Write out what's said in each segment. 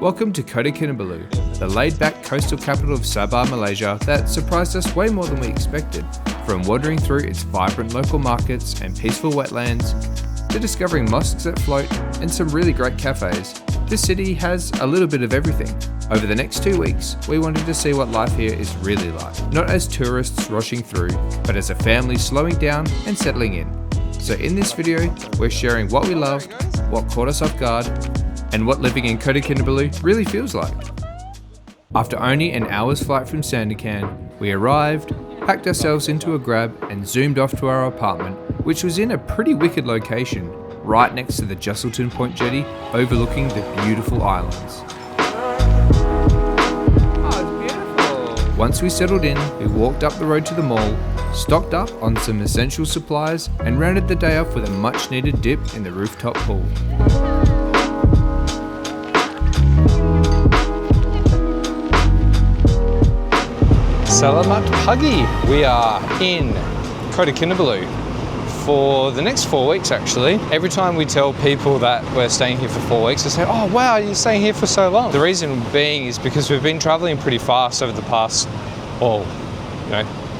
Welcome to Kota Kinabalu, the laid-back coastal capital of Sabah, Malaysia that surprised us way more than we expected. From wandering through its vibrant local markets and peaceful wetlands, to discovering mosques that float and some really great cafes, this city has a little bit of everything. Over the next 2 weeks, we wanted to see what life here is really like, not as tourists rushing through, but as a family slowing down and settling in. So in this video, we're sharing what we loved, what caught us off guard, and what living in Kota Kinabalu really feels like. After only an hour's flight from Sandakan, we arrived, packed ourselves into a grab and zoomed off to our apartment, which was in a pretty wicked location, right next to the Jusselton Point jetty overlooking the beautiful islands. Oh, it's beautiful. Once we settled in, we walked up the road to the mall, stocked up on some essential supplies and rounded the day off with a much needed dip in the rooftop pool. Selamat pagi! We are in Kota Kinabalu for the next 4 weeks actually. Every time we tell people that we're staying here for 4 weeks, they say, oh wow, you're staying here for so long. The reason being is because we've been traveling pretty fast over the past,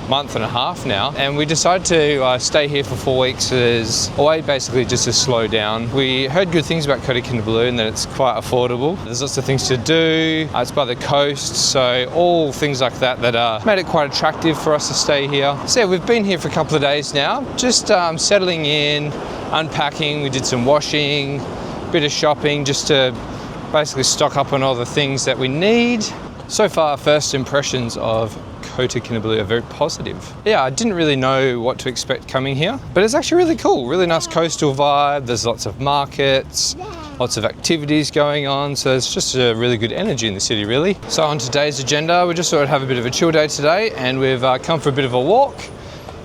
month and a half now, and we decided to stay here for 4 weeks as a way basically just to slow down. We heard good things about Kota Kinabalu and that it's quite affordable. There's lots of things to do. It's by the coast, so all things like that made it quite attractive for us to stay here. So yeah, we've been here for a couple of days now, just settling in, unpacking. We did some washing, bit of shopping, just to basically stock up on all the things that we need. So far, first impressions of Kota Kinabalu are very positive. Yeah, I didn't really know what to expect coming here, but it's actually really cool. Really nice coastal vibe. There's lots of markets, lots of activities going on. So it's just a really good energy in the city, really. So on today's agenda, we just thought we'd have a bit of a chill day today, and we've come for a bit of a walk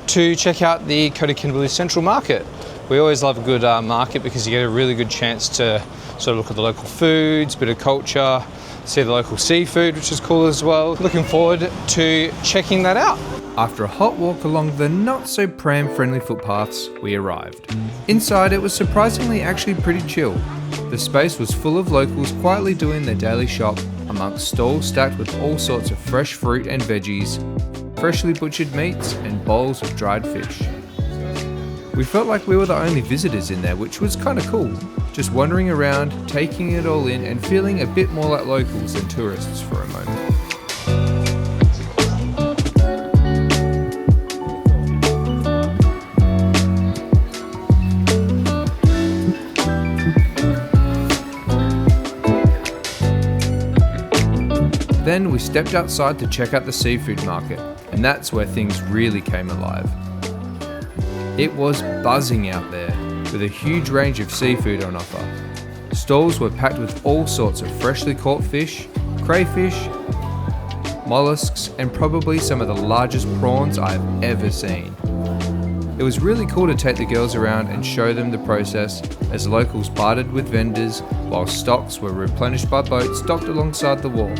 to check out the Kota Kinabalu Central Market. We always love a good market because you get a really good chance to sort of look at the local foods, bit of culture, see the local seafood, which is cool as well. Looking forward to checking that out. After a hot walk along the not so pram-friendly footpaths, we arrived. Inside it was surprisingly actually pretty chill. The space was full of locals quietly doing their daily shop amongst stalls stacked with all sorts of fresh fruit and veggies, freshly butchered meats and bowls of dried fish. We felt like we were the only visitors in there, which was kind of cool. Just wandering around, taking it all in and feeling a bit more like locals than tourists for a moment. Then we stepped outside to check out the seafood market, and that's where things really came alive. It was buzzing out there, with a huge range of seafood on offer. Stalls were packed with all sorts of freshly caught fish, crayfish, mollusks, and probably some of the largest prawns I've ever seen. It was really cool to take the girls around and show them the process as locals bartered with vendors while stocks were replenished by boats docked alongside the wharf.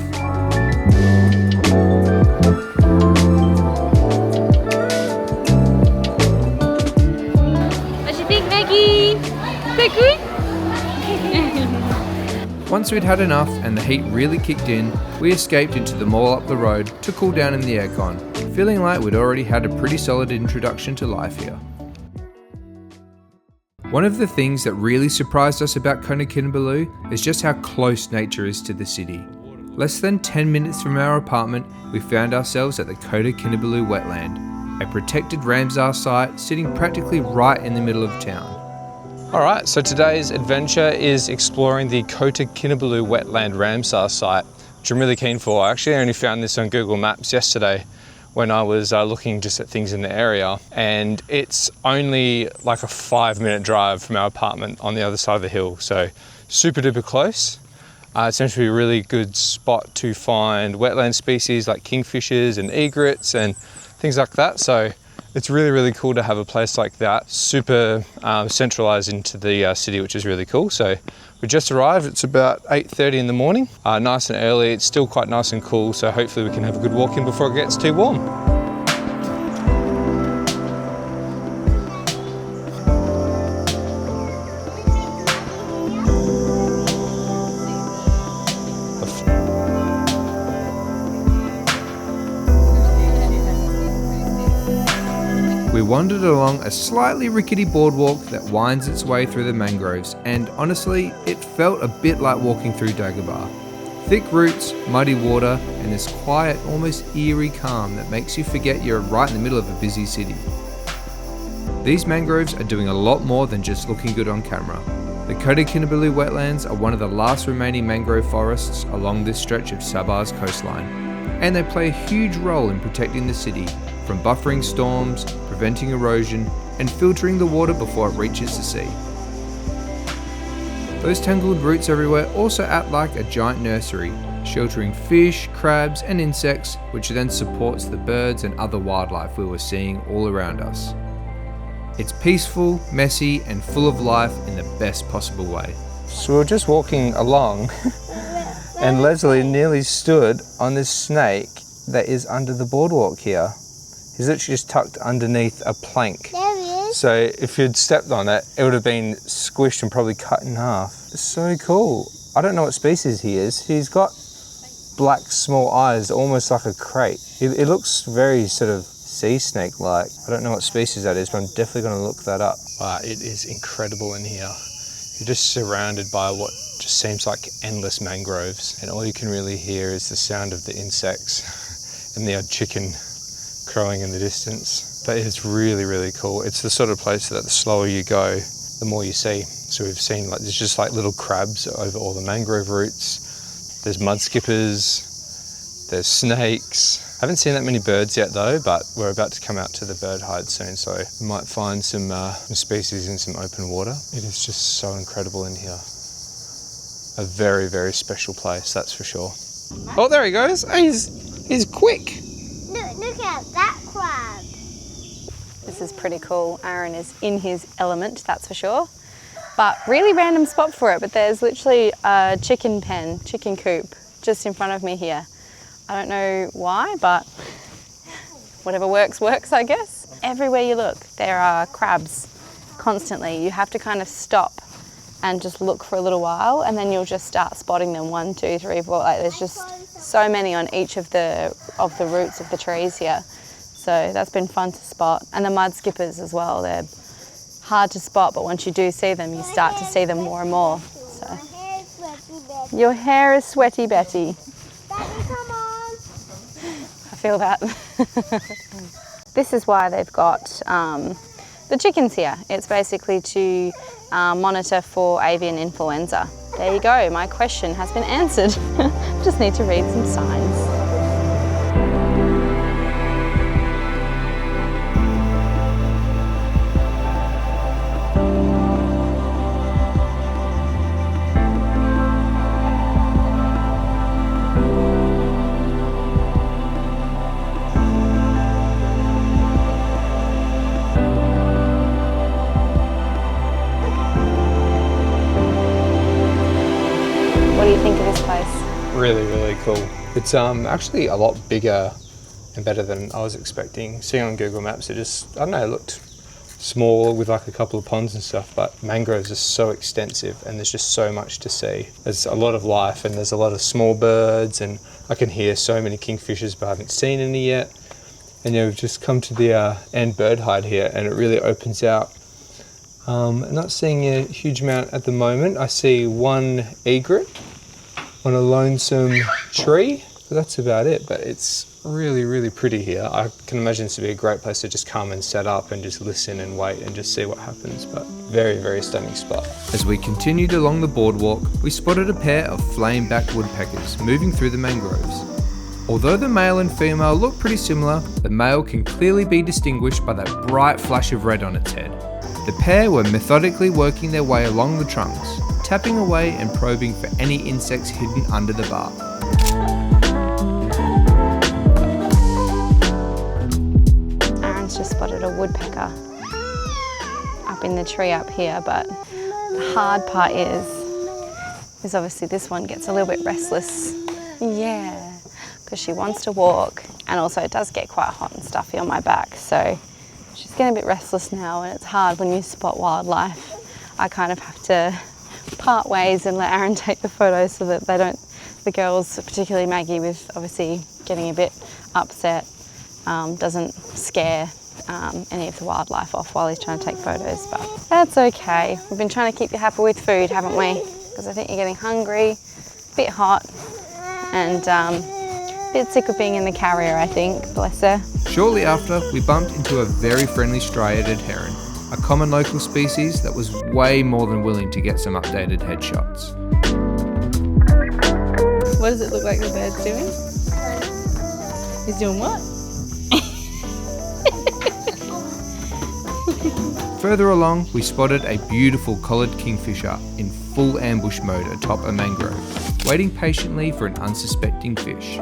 Once we'd had enough and the heat really kicked in, we escaped into the mall up the road to cool down in the aircon, feeling like we'd already had a pretty solid introduction to life here. One of the things that really surprised us about Kota Kinabalu is just how close nature is to the city. Less than 10 minutes from our apartment, we found ourselves at the Kota Kinabalu wetland, a protected Ramsar site sitting practically right in the middle of town. Alright, so today's adventure is exploring the Kota Kinabalu wetland Ramsar site, which I'm really keen for. I actually only found this on Google Maps yesterday when I was looking just at things in the area, and it's only like a 5-minute drive from our apartment on the other side of the hill, so super duper close. It seems to be a really good spot to find wetland species like kingfishers and egrets and things like that. So it's really, really cool to have a place like that, super centralized into the city, which is really cool. So we just arrived, it's about 8:30 in the morning, nice and early. It's still quite nice and cool, so hopefully we can have a good walk in before it gets too warm. We wandered along a slightly rickety boardwalk that winds its way through the mangroves, and honestly, it felt a bit like walking through Dagobah. Thick roots, muddy water, and this quiet, almost eerie calm that makes you forget you're right in the middle of a busy city. These mangroves are doing a lot more than just looking good on camera. The Kota Kinabalu wetlands are one of the last remaining mangrove forests along this stretch of Sabah's coastline, and they play a huge role in protecting the city, from buffering storms, preventing erosion, and filtering the water before it reaches the sea. Those tangled roots everywhere also act like a giant nursery, sheltering fish, crabs, and insects, which then supports the birds and other wildlife we were seeing all around us. It's peaceful, messy, and full of life in the best possible way. So we were just walking along and Leslie nearly stood on this snake that is under the boardwalk here. He's literally just tucked underneath a plank. There he is. So if you'd stepped on it, it would have been squished and probably cut in half. It's so cool. I don't know what species he is. He's got black small eyes, almost like a crate. It looks very sort of sea snake-like. I don't know what species that is, but I'm definitely going to look that up. Wow, it is incredible in here. You're just surrounded by what just seems like endless mangroves, and all you can really hear is the sound of the insects and the odd chicken crowing in the distance. But it's really, really cool. It's the sort of place that the slower you go, the more you see. So we've seen like there's just like little crabs over all the mangrove roots. There's mud skippers. There's snakes. I haven't seen that many birds yet though, but we're about to come out to the bird hide soon, so we might find some species in some open water. It is just so incredible in here. A very, very special place, that's for sure. Oh, there he goes. He's quick. Look at that crab. This is pretty cool. Aaron is in his element, that's for sure. But really random spot for it, but there's literally a chicken pen, chicken coop, just in front of me here. I don't know why, but whatever works, I guess. Everywhere you look, there are crabs constantly. You have to kind of stop and just look for a little while, and then you'll just start spotting them. 1, 2, 3, 4. Like there's just so many on each of the roots of the trees here. So that's been fun to spot. And the mud skippers as well. They're hard to spot, but once you do see them, you start to see them more and more. So your hair is sweaty, Betty. Daddy, come on. I feel that. This is why they've got the chickens here. It's basically to monitor for avian influenza. There you go, my question has been answered. Just need to read some signs. What do you think of this place? Really, really cool. It's actually a lot bigger and better than I was expecting. Seeing on Google Maps, it just, I don't know, it looked small with like a couple of ponds and stuff, but mangroves are so extensive and there's just so much to see. There's a lot of life and there's a lot of small birds, and I can hear so many kingfishers, but I haven't seen any yet. And we've just come to the end bird hide here, and it really opens out. I'm not seeing a huge amount at the moment. I see one egret on a lonesome tree, but that's about it. But it's really, really pretty here. I can imagine this would be a great place to just come and set up and just listen and wait and just see what happens. But very, very stunning spot. As we continued along the boardwalk, we spotted a pair of flame-backed woodpeckers moving through the mangroves. Although the male and female look pretty similar, the male can clearly be distinguished by that bright flash of red on its head. The pair were methodically working their way along the trunks, tapping away and probing for any insects hidden under the bark. Aaron's just spotted a woodpecker up in the tree up here, but the hard part is obviously this one gets a little bit restless. Yeah, because she wants to walk, and also it does get quite hot and stuffy on my back, so she's getting a bit restless now, and it's hard when you spot wildlife. I kind of have to part ways and let Aaron take the photos so that the girls, particularly Maggie, with obviously getting a bit upset, doesn't scare any of the wildlife off while he's trying to take photos, but that's okay. We've been trying to keep you happy with food, haven't we? Because I think you're getting hungry, a bit hot, and a bit sick of being in the carrier, I think, bless her. Shortly after, we bumped into a very friendly striated heron, a common local species that was way more than willing to get some updated headshots. What does it look like the bird's doing? He's doing what? Further along, we spotted a beautiful collared kingfisher in full ambush mode atop a mangrove, waiting patiently for an unsuspecting fish.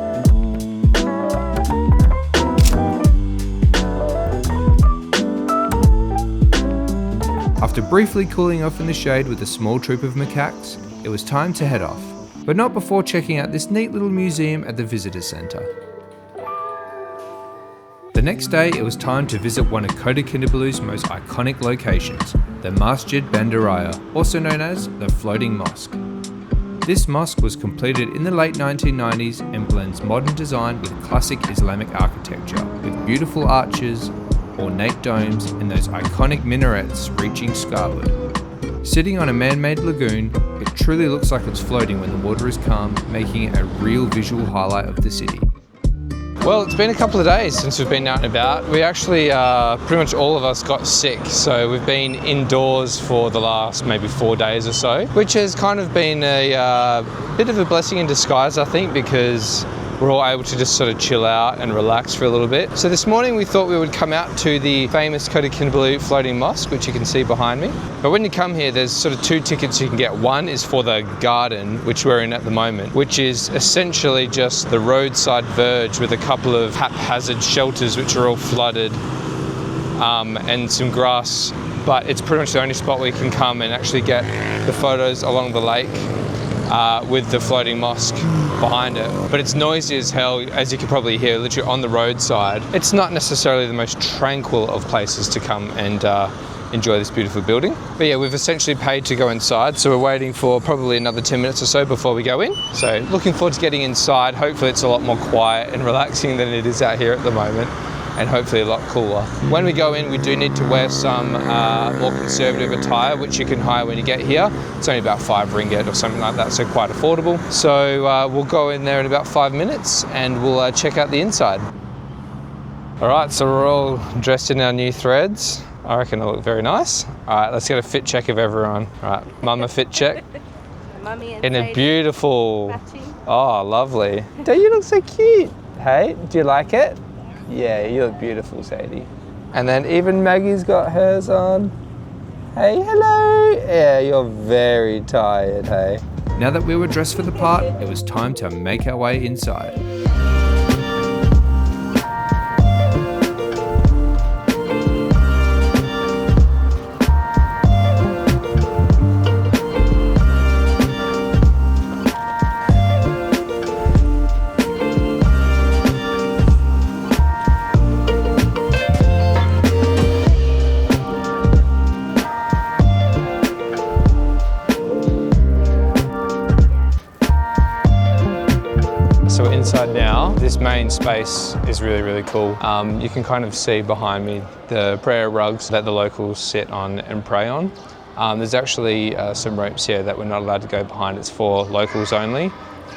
After briefly cooling off in the shade with a small troop of macaques, it was time to head off, but not before checking out this neat little museum at the visitor centre. The next day, it was time to visit one of Kota Kinabalu's most iconic locations, the Masjid Bandaraya, also known as the Floating Mosque. This mosque was completed in the late 1990s and blends modern design with classic Islamic architecture, with beautiful arches, ornate domes, and those iconic minarets reaching skyward. Sitting on a man-made lagoon, it truly looks like it's floating when the water is calm, making it a real visual highlight of the city. Well, it's been a couple of days since we've been out and about. We actually, pretty much all of us got sick, so we've been indoors for the last maybe 4 days or so, which has kind of been a bit of a blessing in disguise, I think, because we're all able to just sort of chill out and relax for a little bit. So this morning we thought we would come out to the famous Kota Kinabalu floating mosque, which you can see behind me. But when you come here, there's sort of 2 tickets you can get. One is for the garden, which we're in at the moment, which is essentially just the roadside verge with a couple of haphazard shelters which are all flooded, and some grass. But it's pretty much the only spot where you can come and actually get the photos along the lake with the floating mosque behind it. But it's noisy as hell, as you can probably hear, literally on the roadside. It's not necessarily the most tranquil of places to come and enjoy this beautiful building. But yeah, we've essentially paid to go inside, so we're waiting for probably another 10 minutes or so before we go in. So looking forward to getting inside. Hopefully it's a lot more quiet and relaxing than it is out here at the moment, and hopefully a lot cooler. When we go in, we do need to wear some more conservative attire, which you can hire when you get here. It's only about 5 ringgit or something like that, so quite affordable. So we'll go in there in about 5 minutes and we'll check out the inside. All right, so we're all dressed in our new threads. I reckon it'll look very nice. All right, let's get a fit check of everyone. All right, Mama fit check. Mummy and In a Sadie beautiful, matching. oh, lovely. Don't you look so cute? Hey, do you like it? Yeah, you look beautiful, Sadie. And then even Maggie's got hers on. Hey, hello. Yeah, you're very tired, hey. Now that we were dressed for the part, it was time to make our way inside. So we're inside now. This main space is really, really cool. You can kind of see behind me the prayer rugs that the locals sit on and pray on. There's actually some ropes here that we're not allowed to go behind. It's for locals only,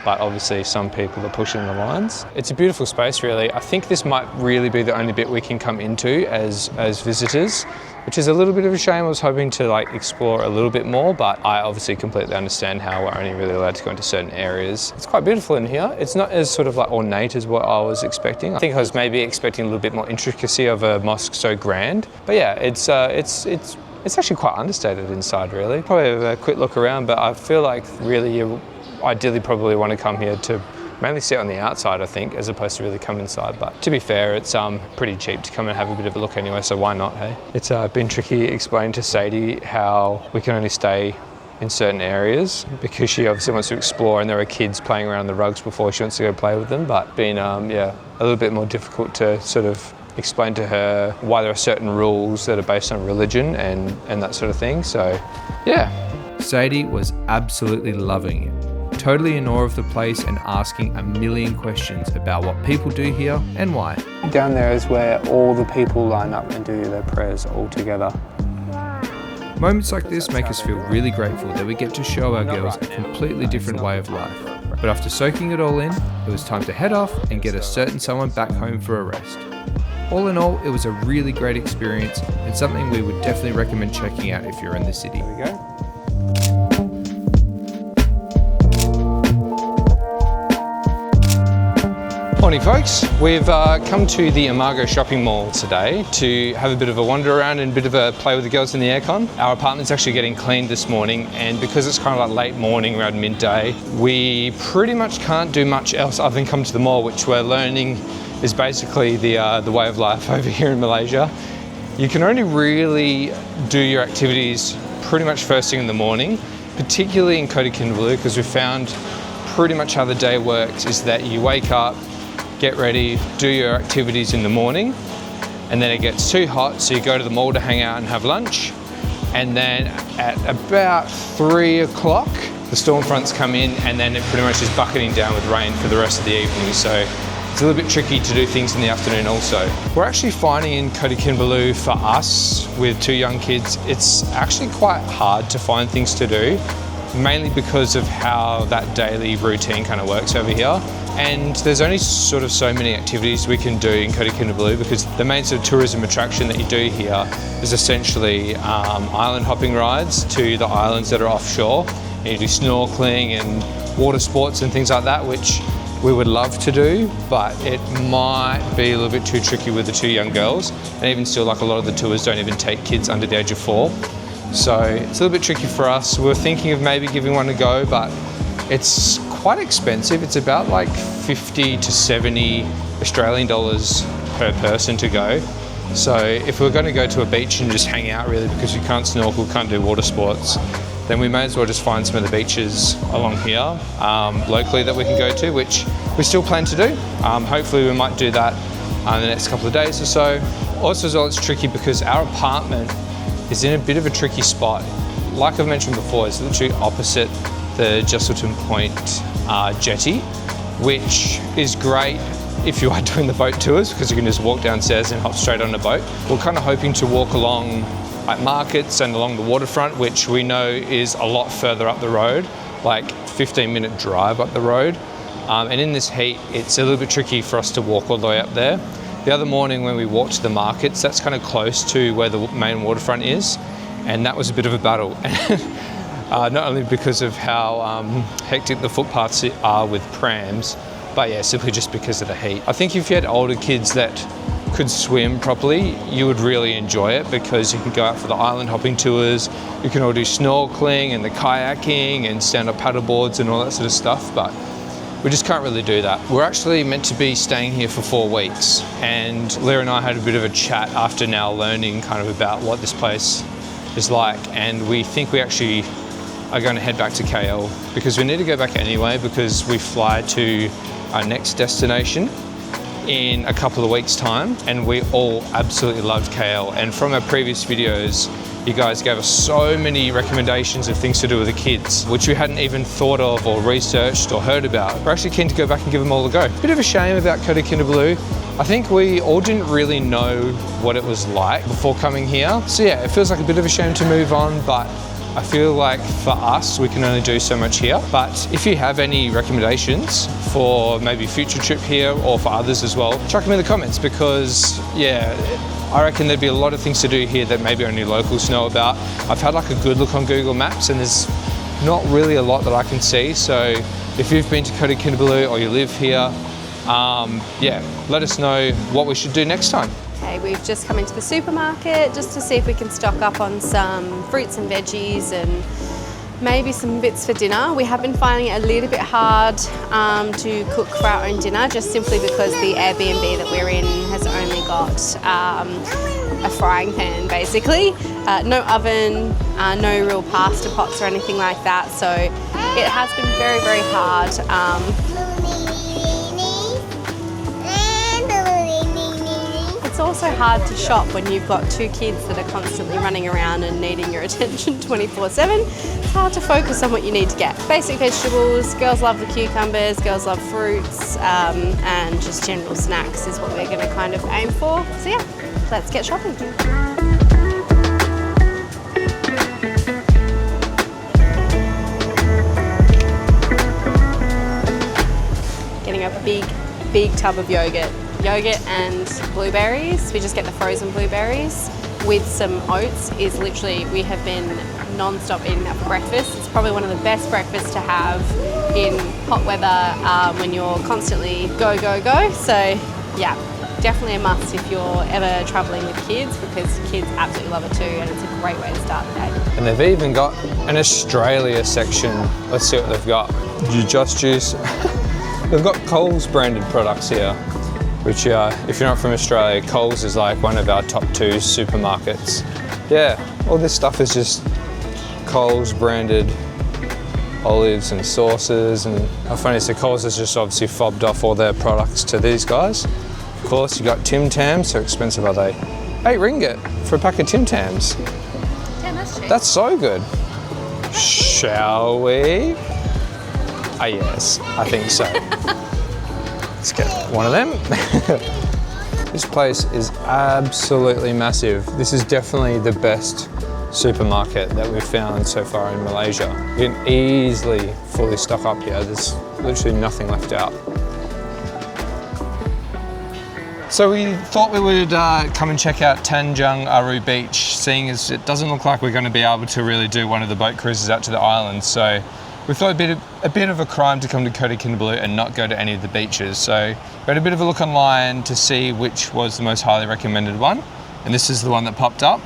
but obviously some people are pushing the lines. It's a beautiful space, really. I think this might really be the only bit we can come into as visitors, which is a little bit of a shame. I was hoping to explore a little bit more, but I obviously completely understand how we're only really allowed to go into certain areas. It's quite beautiful in here. It's not as sort of ornate as what I was expecting. I think I was maybe expecting a little bit more intricacy of a mosque so grand. But yeah, it's actually quite understated inside, really. Probably have a quick look around, but I feel like really you ideally probably want to come here to mainly sit on the outside, I think, as opposed to really come inside. But to be fair, it's pretty cheap to come and have a bit of a look anyway, so why not, hey? It's been tricky explaining to Sadie how we can only stay in certain areas because she obviously wants to explore, and there are kids playing around the rugs before she wants to go play with them. But been a little bit more difficult to sort of explain to her why there are certain rules that are based on religion and that sort of thing. So yeah. Sadie was absolutely loving it. totally in awe of the place and asking a million questions about what people do here and why. Down there is where all the people line up and do their prayers all together. Moments like this make us feel really grateful that we get to show our girls a completely different way of life. But after soaking it all in, it was time to head off and get a certain someone back home for a rest. All in all, it was a really great experience and something we would definitely recommend checking out if you're in the city. There we go. Morning folks, we've come to the Imago shopping mall today to have a bit of a wander around and a bit of a play with the girls in the aircon. Our apartment's actually getting cleaned this morning, and because it's kind of like late morning around midday, we pretty much can't do much else other than come to the mall, which we're learning is basically the way of life over here in Malaysia. You can only really do your activities pretty much first thing in the morning, particularly in Kota Kinabalu, because we found pretty much how the day works is that you wake up, get ready, do your activities in the morning, and then it gets too hot, so you go to the mall to hang out and have lunch. And then at about 3 o'clock, the storm fronts come in, and then it pretty much is bucketing down with rain for the rest of the evening. So it's a little bit tricky to do things in the afternoon also. We're actually finding in Kota Kinabalu, for us with 2 young kids, it's actually quite hard to find things to do, mainly because of how that daily routine kind of works over here. And there's only sort of so many activities we can do in Kota Kinabalu, because the main sort of tourism attraction that you do here is essentially island hopping rides to the islands that are offshore. And you do snorkeling and water sports and things like that, which we would love to do, but it might be a little bit too tricky with the 2 young girls. And even still, like a lot of the tours don't even take kids under the age of 4. So it's a little bit tricky for us. We're thinking of maybe giving one a go, but it's quite expensive. It's about like 50 to 70 Australian dollars per person to go. So if we're going to go to a beach and just hang out really, because you can't snorkel, can't do water sports, then we may as well just find some of the beaches along here locally that we can go to, which we still plan to do. Hopefully we might do that in the next couple of days or so. Also as well, it's tricky because our apartment is in a bit of a tricky spot. Like I've mentioned before, it's literally opposite the Jesselton Point jetty, which is great if you are doing the boat tours, because you can just walk downstairs and hop straight on a boat. We're kind of hoping to walk along at markets and along the waterfront, which we know is a lot further up the road, like 15-minute drive up the road. And in this heat, it's a little bit tricky for us to walk all the way up there. The other morning when we walked to the markets, that's kind of close to where the main waterfront is, and that was a bit of a battle. Not only because of how hectic the footpaths are with prams, but yeah, simply just because of the heat. I think if you had older kids that could swim properly, you would really enjoy it, because you can go out for the island hopping tours, you can all do snorkeling and the kayaking and stand-up paddle boards and all that sort of stuff, but we just can't really do that. We're actually meant to be staying here for 4 weeks, and Leah and I had a bit of a chat after now learning kind of about what this place is like, and we think we actually are going to head back to KL, because we need to go back anyway, because we fly to our next destination in a couple of weeks' time, and we all absolutely loved KL. And from our previous videos, you guys gave us so many recommendations of things to do with the kids, which we hadn't even thought of or researched or heard about. We're actually keen to go back and give them all a go. Bit of a shame about Kota Kinabalu. I think we all didn't really know what it was like before coming here. So yeah, it feels like a bit of a shame to move on, but I feel like for us, we can only do so much here. But if you have any recommendations for maybe a future trip here, or for others as well, chuck them in the comments, because yeah, I reckon there'd be a lot of things to do here that maybe only locals know about. I've had like a good look on Google Maps, and there's not really a lot that I can see. So if you've been to Kota Kinabalu or you live here, yeah, let us know what we should do next time. Okay, we've just come into the supermarket just to see if we can stock up on some fruits and veggies and maybe some bits for dinner. We have been finding it a little bit hard to cook for our own dinner, just simply because the Airbnb that we're in has only got a frying pan basically, no oven, no real pasta pots or anything like that, so it has been very, very hard. It's also hard to shop when you've got 2 kids that are constantly running around and needing your attention 24/7. It's hard to focus on what you need to get. Basic vegetables, girls love the cucumbers, girls love fruits, and just general snacks is what we're going to kind of aim for. So yeah, let's get shopping. Getting a big tub of yogurt and blueberries. We just get the frozen blueberries with some oats. Is literally, we have been non-stop eating that for breakfast. It's probably one of the best breakfasts to have in hot weather when you're constantly go. So yeah, definitely a must if you're ever traveling with kids, because kids absolutely love it too, and it's a great way to start the day. And they've even got an Australia section. Let's see what they've got. Just juice. They've got Coles branded products here, which if you're not from Australia, Coles is like one of our top 2 supermarkets. Yeah, all this stuff is just Coles branded olives and sauces, and how funny is Coles has just obviously fobbed off all their products to these guys. Of course, you got Tim Tams. How expensive are they? 8 ringgit for a pack of Tim Tams. Damn, that's cheap. That's so good. Shall we? Ah, yes, I think so. Let's get one of them. This place is absolutely massive. This is definitely the best supermarket that we've found so far in Malaysia. You can easily fully stock up here. There's literally nothing left out. So we thought we would come and check out Tanjung Aru Beach, seeing as it doesn't look like we're going to be able to really do one of the boat cruises out to the island. So we thought it'd be a bit of a crime to come to Kota Kinabalu and not go to any of the beaches. So we had a bit of a look online to see which was the most highly recommended one. And this is the one that popped up.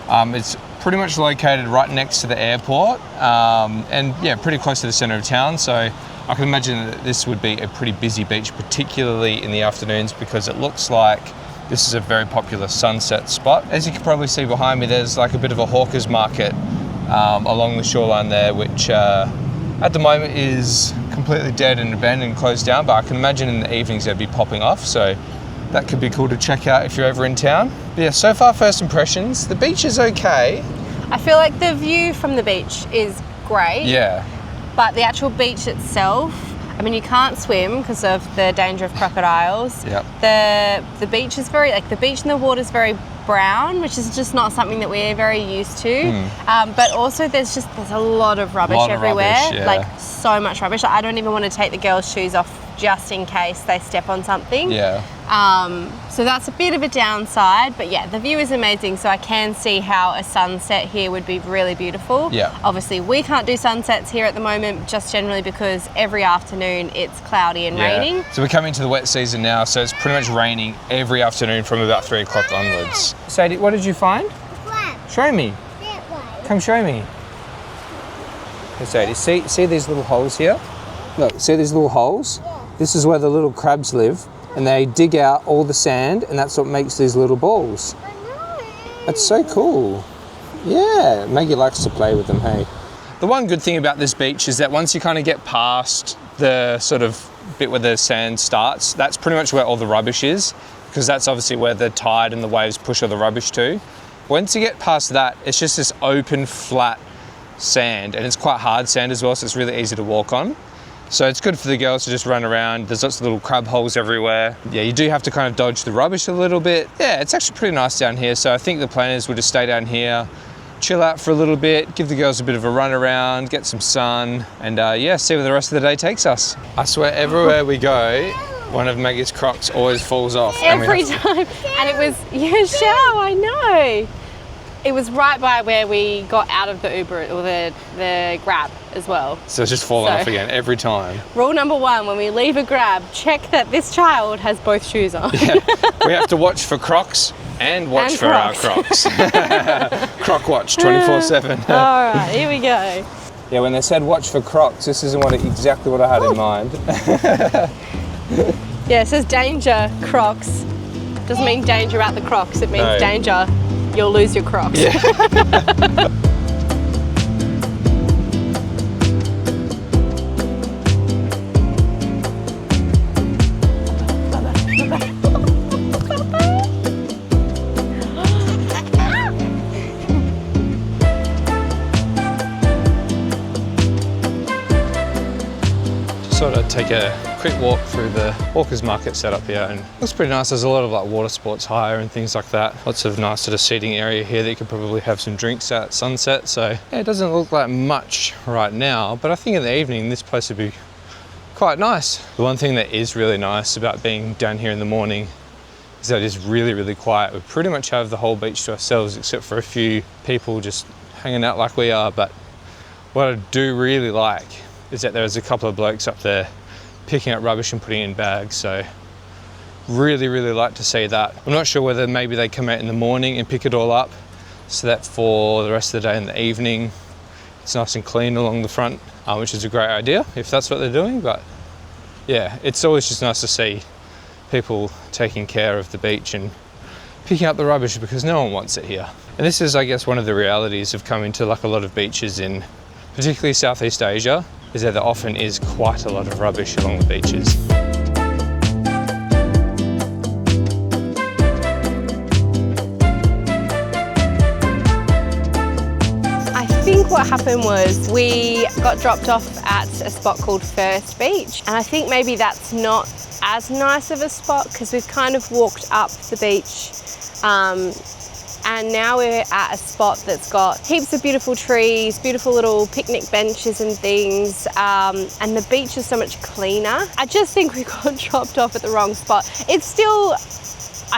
It's pretty much located right next to the airport, and yeah, pretty close to the center of town. So I can imagine that this would be a pretty busy beach, particularly in the afternoons, because it looks like this is a very popular sunset spot. As you can probably see behind me, there's like a bit of a hawker's market along the shoreline there, which at the moment is completely dead and abandoned and closed down, but I can imagine in the evenings they'd be popping off, so that could be cool to check out if you're ever in town. But yeah, so far first impressions, the beach is okay. I feel like the view from the beach is great. Yeah. But the actual beach itself, I mean, you can't swim because of the danger of crocodiles. Yep. The beach is very, like, the beach and the water is very brown, which is just not something that we're very used to. But also there's a lot of rubbish everywhere. Rubbish, yeah. Like, so much rubbish. I don't even want to take the girls' shoes off just in case they step on something. Yeah. So that's a bit of a downside, but yeah, the view is amazing, so I can see how a sunset here would be really beautiful. Yeah. Obviously, we can't do sunsets here at the moment, just generally because every afternoon it's cloudy and raining. So we're coming to the wet season now, so it's pretty much raining every afternoon from about 3 o'clock onwards. Sadie, what did you find? Crab. Show me. That way. Come show me. Hey Sadie, see these little holes here? Look, see these little holes? This is where the little crabs live, and they dig out all the sand, and that's what makes these little balls. I know. That's so cool. Yeah, Maggie likes to play with them, hey. The one good thing about this beach is that once you kind of get past the sort of bit where the sand starts, that's pretty much where all the rubbish is, because that's obviously where the tide and the waves push all the rubbish to. Once you get past that, it's just this open, flat sand, and it's quite hard sand as well, so it's really easy to walk on. So it's good for the girls to just run around. There's lots of little crab holes everywhere. Yeah, you do have to kind of dodge the rubbish a little bit. Yeah, it's actually pretty nice down here. So I think the plan is we'll just stay down here, chill out for a little bit, give the girls a bit of a run around, get some sun, and yeah, see where the rest of the day takes us. I swear everywhere we go, one of Maggie's Crocs always falls off. Every time. And it was, yeah, Shao, I know. It was right by where we got out of the Uber or the Grab as well. So it's just falling off again every time. Rule number 1, when we leave a Grab, check that this child has both shoes on. Yeah, we have to watch for Crocs and watch for our Crocs. Croc watch 24/7. All right, here we go. Yeah, when they said watch for Crocs, this isn't exactly what I had in mind. Yeah, it says danger Crocs. Doesn't mean danger at the Crocs, it means danger. You'll lose your Crocs. Yeah. take a quick walk through the walkers market set up here, and it looks pretty nice. There's a lot of like water sports hire and things like that. Lots of nice sort of seating area here that you could probably have some drinks at sunset. So yeah, it doesn't look like much right now, but I think in the evening this place would be quite nice. The one thing that is really nice about being down here in the morning is that it's really, really quiet. We pretty much have the whole beach to ourselves except for a few people just hanging out like we are. But what I do really like is that there's a couple of blokes up there picking up rubbish and putting it in bags. So really, really like to see that. I'm not sure whether maybe they come out in the morning and pick it all up so that for the rest of the day and the evening it's nice and clean along the front, which is a great idea if that's what they're doing. But yeah, it's always just nice to see people taking care of the beach and picking up the rubbish because no one wants it here. And this is, I guess, one of the realities of coming to like a lot of beaches in particularly Southeast Asia, is that there often is quite a lot of rubbish along the beaches. I think what happened was we got dropped off at a spot called First Beach, and I think maybe that's not as nice of a spot because we've kind of walked up the beach, and now we're at a spot that's got heaps of beautiful trees, beautiful little picnic benches and things, and the beach is so much cleaner. I just think we got dropped off at the wrong spot. I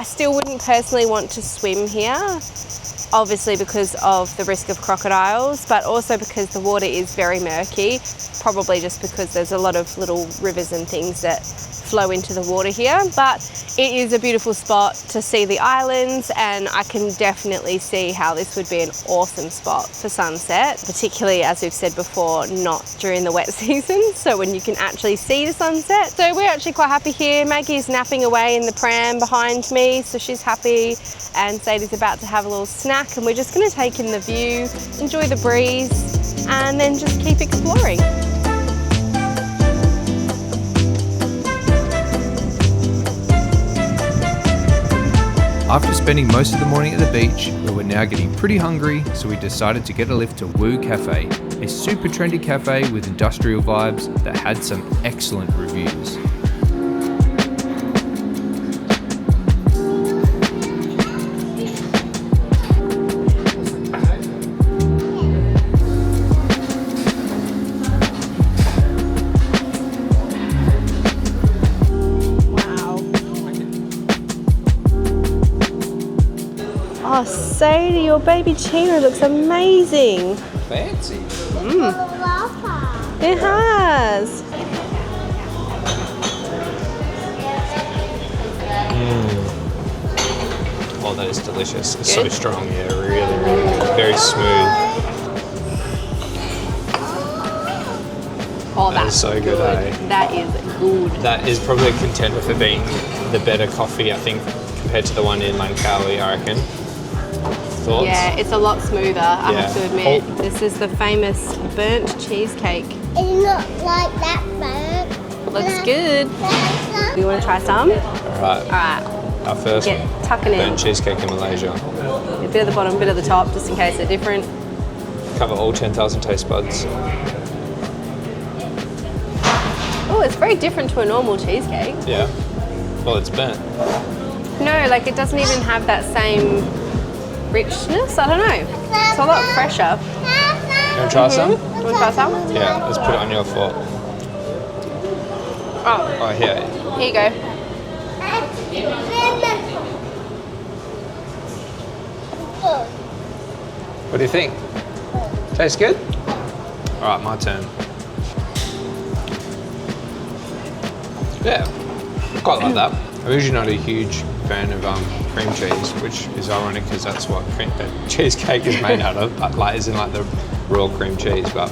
still wouldn't personally want to swim here, obviously because of the risk of crocodiles, but also because the water is very murky, probably just because there's a lot of little rivers and things that flow into the water here. But it is a beautiful spot to see the islands, and I can definitely see how this would be an awesome spot for sunset, particularly, as we've said before, not during the wet season, so when you can actually see the sunset. So we're actually quite happy here. Maggie's napping away in the pram behind me, so she's happy, and Sadie's about to have a little snack, and we're just going to take in the view, enjoy the breeze, and then just keep exploring. After spending most of the morning at the beach, we were now getting pretty hungry, so we decided to get a lift to Woo Cafe, a super trendy cafe with industrial vibes that had some excellent reviews. Oh, Sadie, your baby tuna looks amazing. Fancy. It has. Oh, that is delicious. It's so strong, yeah, really, really good. Very smooth. Oh, That is so good, eh? That is good. That is probably a contender for being the better coffee, I think, compared to the one in Langkawi, I reckon. Thoughts? Yeah, it's a lot smoother, I have to admit. Oh. This is the famous burnt cheesecake. It's not like that burnt. Looks good. You want to try some? All right. Our first Tucking in. burnt cheesecake in Malaysia. A bit of the bottom, a bit of the top, just in case they're different. Cover all 10,000 taste buds. Oh, it's very different to a normal cheesecake. Yeah. Well, it's burnt. No, like it doesn't even have that same richness. I don't know. It's a lot fresher. You want to try some? You want to try some? Yeah, let's put it on your fork. Oh, here. Here you go. What do you think? Tastes good? All right, my turn. Yeah, quite like that. I'm usually not a huge fan of cream cheese, which is ironic because that's what cheesecake is made out of, but like isn't like the raw cream cheese. But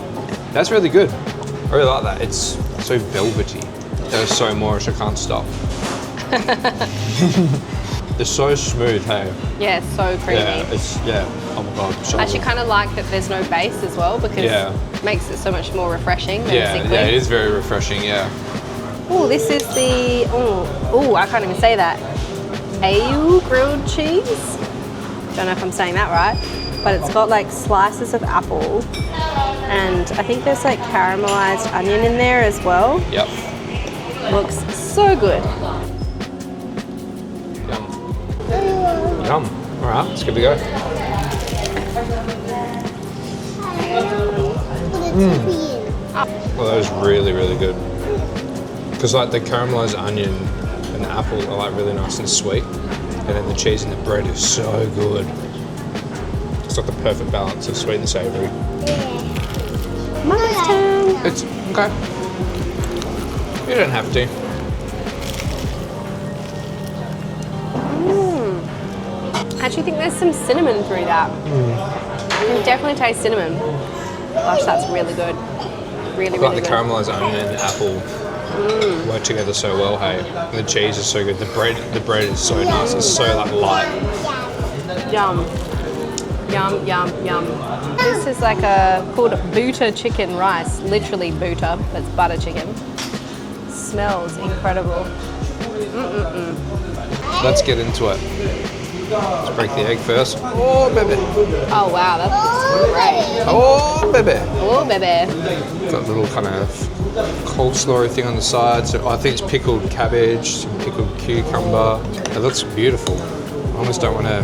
that's really good. I really like that. It's so velvety. There's so Moorish, I can't stop. They're so smooth, hey? Yeah, it's so creamy. Oh my god. I actually kind of like that there's no base as well because it makes it so much more refreshing, basically. Yeah, it is very refreshing, yeah. Oh, this is the, I can't even say that. Ale grilled cheese. Don't know if I'm saying that right, but it's got like slices of apple, and I think there's like caramelized onion in there as well. Yep. Looks so good. Yum. Yum. All right, let's give it a go. Well, that was really, really good. Because like the caramelized onion and the apple are like really nice and sweet, and then the cheese and the bread is so good. It's like the perfect balance of sweet and savoury. Mama's turn. It's okay. You don't have to. I actually think there's some cinnamon through that. You can definitely taste cinnamon. Gosh, that's really good. Really, Like really the good. caramelized onion and the apple work together so well, hey. And the cheese is so good. The bread is so nice. It's so like light. Yum. Yum, yum, yum. This is like called butter chicken rice. Literally butter, that's butter chicken. Smells incredible. Let's get into it. Let's break the egg first. Oh, baby. Oh wow, that's great. Oh, baby. Oh baby. Got a little kind of coleslaw thing on the side. So I think it's pickled cabbage, some pickled cucumber. It looks beautiful. I almost don't want to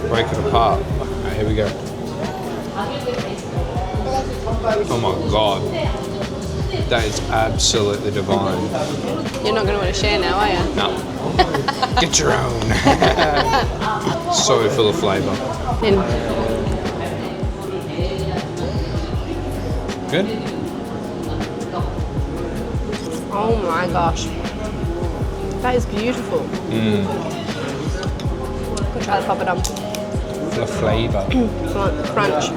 break it apart. Alright, here we go. Oh my god. That is absolutely divine. You're not going to want to share now, are you? No. Get your own. So full of flavour. Good? Oh my gosh. That is beautiful. We'll try the papadum. Full of flavour. Crunch.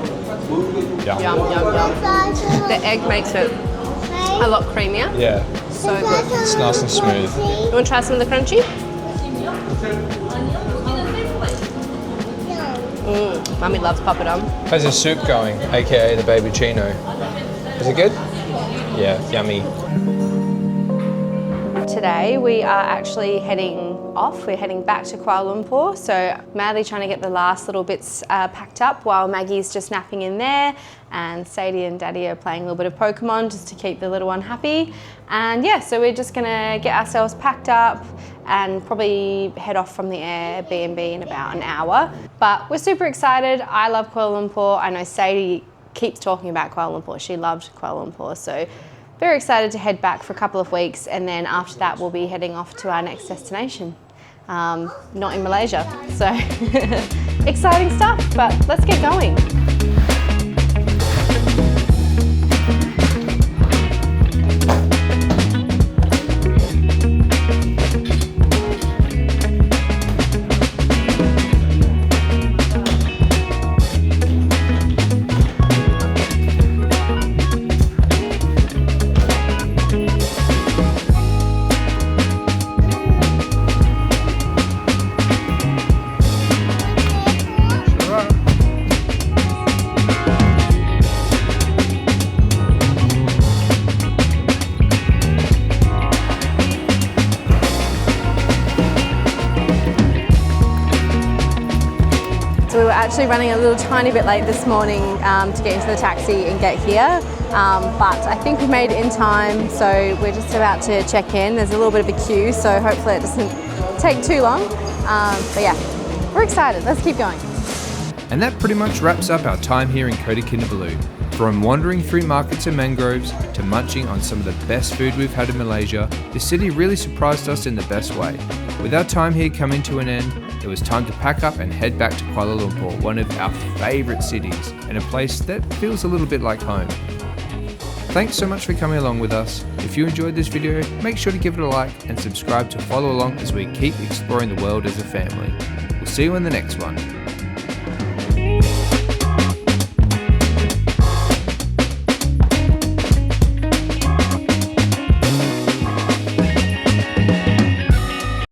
Yum. Yum, yum, yum. The egg makes it a lot creamier. Yeah. So good. It's nice and smooth. You want to try some of the crunchy? Mummy loves papadum. How's the soup going, aka the baby chino? Is it good? Yeah, yummy. Today we are actually heading off. We're heading back to Kuala Lumpur. So madly trying to get the last little bits packed up while Maggie's just napping in there, and Sadie and Daddy are playing a little bit of Pokemon just to keep the little one happy. And yeah, so we're just gonna get ourselves packed up and probably head off from the Airbnb in about an hour. But we're super excited. I love Kuala Lumpur. I know Sadie keeps talking about Kuala Lumpur. She loved Kuala Lumpur. So very excited to head back for a couple of weeks, and then after that we'll be heading off to our next destination. Not in Malaysia. So exciting stuff, but let's get going. We were actually running a little tiny bit late this morning to get into the taxi and get here, but I think we made it in time, so we're just about to check in. There's a little bit of a queue, so hopefully it doesn't take too long, but yeah, we're excited. Let's keep going. And that pretty much wraps up our time here in Kota Kinabalu. From wandering through markets and mangroves to munching on some of the best food we've had in Malaysia, the city really surprised us in the best way. With our time here coming to an end, it was time to pack up and head back to Kuala Lumpur, one of our favourite cities and a place that feels a little bit like home. Thanks so much for coming along with us. If you enjoyed this video, make sure to give it a like and subscribe to follow along as we keep exploring the world as a family. We'll see you in the next one.